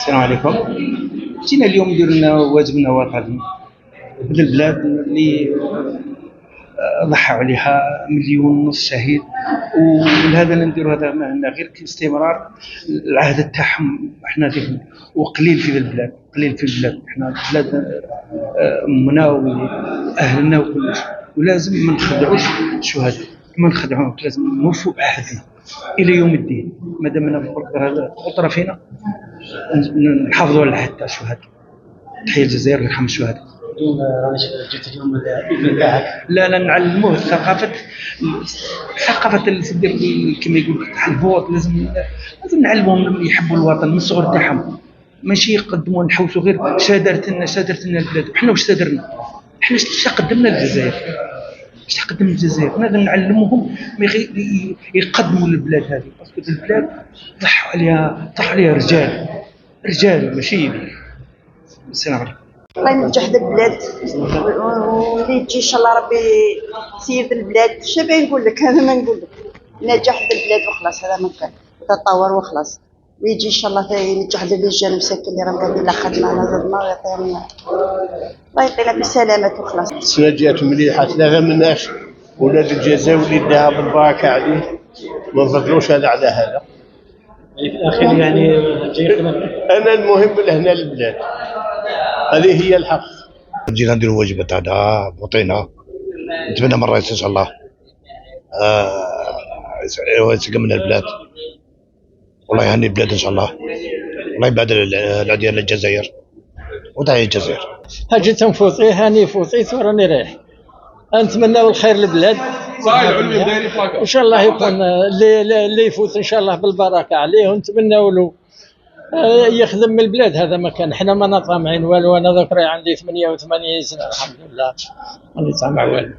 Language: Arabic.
السلام عليكم. جينا اليوم ندير لنا واجبنا وطني. هذه البلاد اللي ضحوا عليها 1.5 مليون شهيد، ولهذا نديروا هذا معنا غير كاستمرار العهد تاعهم. احنا وقليل في البلاد، قليل في البلاد. احنا بلاد امنا واهلنا وكلش، ولازم ما نخدعوش الشهداء، ما نخدعوهم، لازم نوفوا بعهدنا الى يوم الدين. مادام انا هذا القدره فينا نحافظوا على العهد تاع الشهداء. تحية الجزائر ويرحم الشهداء. راني جبت اليوم الابن تاعك. لا نعلموه ثقافة كما يقول تاع الفوط. لازم نعلموهم يحبوا الوطن من الصغر تاعهم، ماشي يقدموا نحوسوا غير شادرتنا البلاد. وحنا واش شادرنا؟ احنا اش قدمنا للجزائر؟ اش قدمنا للجزائر؟ لازم نعلموهم يقدموا للبلاد هذه، باسكو البلاد ضحوا عليها رجال ماشي. السلام عليكم. الله ينجح البلاد واللي تجي ان شاء الله ربي سير البلاد. شنو نقول لك؟ هذا ما نقول لك، نجح البلاد وخلاص. هذا ما كان تطور وخلاص، ويجي ان شاء الله ينجح الرجال المساكين اللي راهم قاعدين لا خدمه لا ظلمه، ويعطيهم الله يعطينا بالسلامه وخلاص. السنه جات مليحه، لا مناش ولاد الجزائر واللي داها بالبركه عليه، ما نفضلوش هذا على هذا. يعني في الاخير يعني جاي انا المهم لهنا البلاد، هذه هي الحق. جينا نديروا الواجب تاعنا بوطينا. نتمنى من الرئيس ان شاء الله يسقم لنا البلاد، والله يهني البلاد ان شاء الله، الله يبعد العديان للجزائر وتحية الجزائر. جيت نفوتي هاني فوتيت وراني رايح. نتمناو الخير للبلاد وان شاء الله يكون اللي يفوت ان شاء الله بالبركه عليه، ونتمناو له يخدم من البلاد. هذا ما كان، حنا ما طامعين والو. انا ذكري عندي 88 سنه الحمد لله، ماني طامع والو.